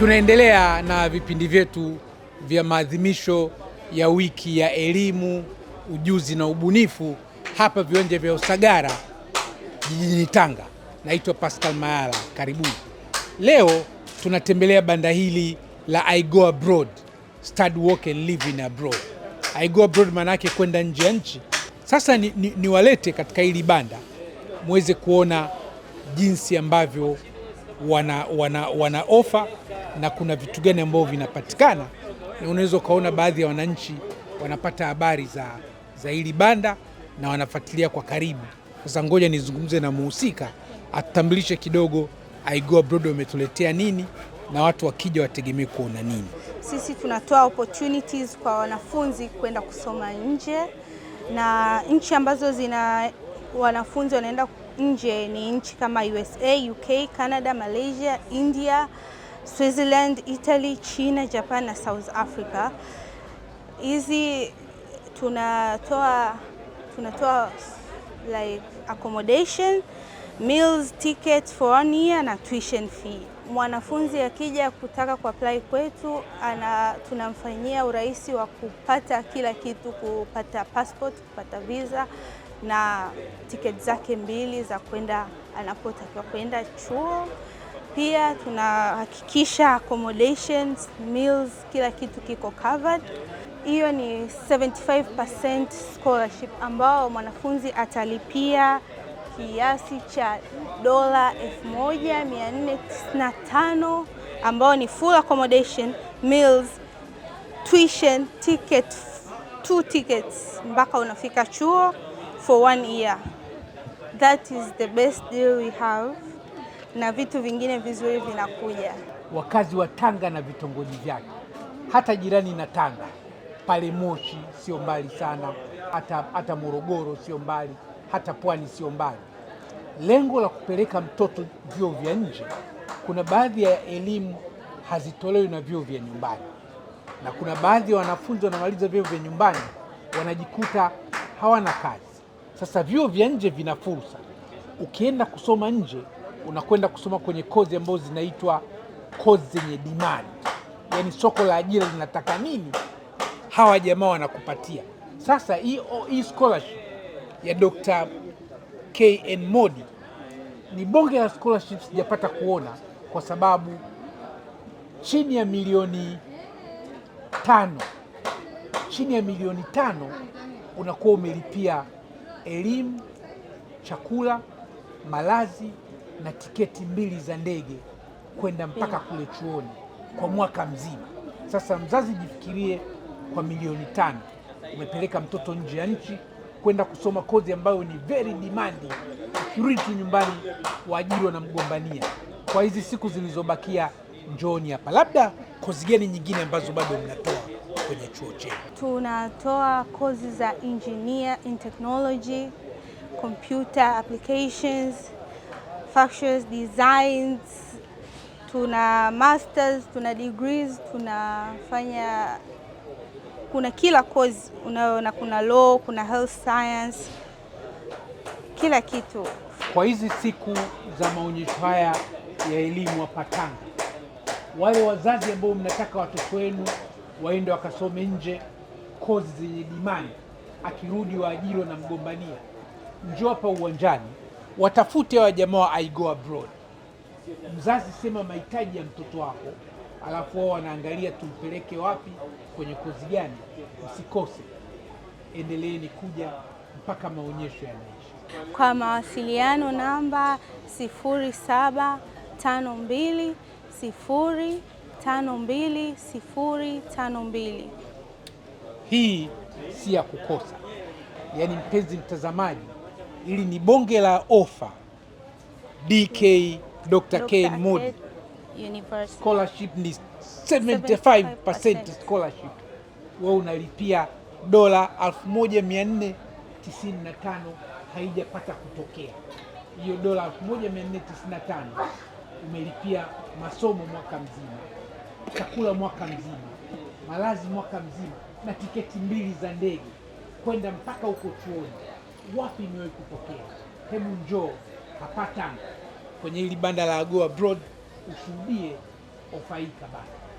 Tunaendelea na vipindi vyetu vya maadhimisho ya wiki ya elimu, ujuzi na ubunifu hapa viwanja vya Usagara jijini Tanga. Naitwa Pascal Mayala, karibuni. Leo tunatembelea banda hili la I Go Abroad, Study, Work and Live in Abroad. I Go Abroad maana yake kwenda nje ya nchi. Sasa niwalete katika hili banda muweze kuona jinsi ambavyo wana ofa na kuna vitu gani ambavyo vinapatikana, na unaweza ukaona baadhi ya wananchi wanapata habari za hili banda na wanafuatilia kwa karibu. Sasa ngoja nizungumze na muhusika atutambulishe kidogo I Go Abroad wametuletea nini na watu wakija wategemee kuona nini. Sisi tunatoa opportunities kwa wanafunzi kwenda kusoma nje, na nchi ambazo zina wanafunzi wanaenda nje ni nchi kama USA, UK, Canada, Malaysia, India, Switzerland, Italy, China, Japan na South Africa. Hizi tunatoa like accommodation, meals, tickets for 1 year na tuition fee. Mwanafunzi akija kutaka kuapply kwetu, tunamfanyia urahisi wa kupata kila kitu, kupata passport, kupata visa na tiketi zake 2 za kwenda anapotakiwa kwenda chuo. Pia tunahakikisha accommodations, meals, kila kitu kiko covered. Hiyo ni 75% scholarship ambao mwanafunzi atalipia kiasi cha $1,495 ambao ni full accommodation, meals, tuition, ticket, 2 tickets mpaka unafika chuo for 1 year. That is the best deal we have, na vitu vingine vizuri vinakuja. Wakazi wa Tanga na vitongoji vyake, hata jirani na Tanga pale Moshi sio mbali sana, hata Morogoro sio mbali, hata Pwani sio mbali. Lengo la kupeleka mtoto vyuo vya nje, kuna baadhi ya elimu hazitolewi na vyuo vya nyumbani, na kuna baadhi ya wanafunzi wanamaliza vyuo vya nyumbani wanajikuta hawana kazi. Sasa vyuo vya nje vina fursa. Ukienda kusoma nje, unakwenda kusoma kwenye kozi ambazo zinaitwa kozi zenye demand, yaani soko la ajira linataka nini, hawa jamaa wanakupatia. Sasa hii scholarship ya Dr. KN Modi ni bonge la scholarship sijapata kuona, kwa sababu chini ya milioni 5 unakuwa umelipia elimu, chakula, malazi na tiketi 2 za ndege kwenda mpaka kule chuoni kwa mwaka mzima. Sasa mzazi jifikirie, kwa milioni 5 umepeleka mtoto nje ya nchi kwenda kusoma kozi ambayo ni very demanding. Ukirudi tu nyumbani waajiri na mgombania. Kwa hizi siku zilizobakia, njooni hapa. Labda kozi gani nyingine ambazo bado mnatoa kwenye chuo chetu? Tunatoa kozi za engineer in technology, computer applications, factors, designs, tuna masters, tuna degrees, tunafanya kuna kila kozi unaona, kuna law, kuna health science, kila kitu. Kwa hizi siku za maonyesho haya ya elimu hapa Tanga, wale wazazi ambao mnataka watoto wenu waende wakasome nje kozi zenye demand, akirudi waajiri na mgombania, njoo hapa uwanjani watafute wa jamaa wa I Go Abroad. Mzazi sema mahitaji ya mtoto wako, alafu wao wanaangalia tumpeleke wapi, kwenye kozi gani. Msikose, endeleeni kuja mpaka maonyesho yanaisha. Kwa mawasiliano namba 0752052052. Hii si ya kukosa. Yaani mpenzi mtazamaji, ili ni bonge la ofa. Dr. KN Modi scholarship ni 75% scholarship. Wewe unalipia $1,495, haijapata kutokea. Hiyo $1,495 umelipia masomo mwaka mzima, chakula mwaka mzima, malazi mwaka mzima, na tiketi 2 za ndege kwenda mpaka huko chuoni. Wapi imewahi kutokea? Hebu njoo hapa Tanga kwenye hili banda la I Go Abroad ushuhudie ofaika basi.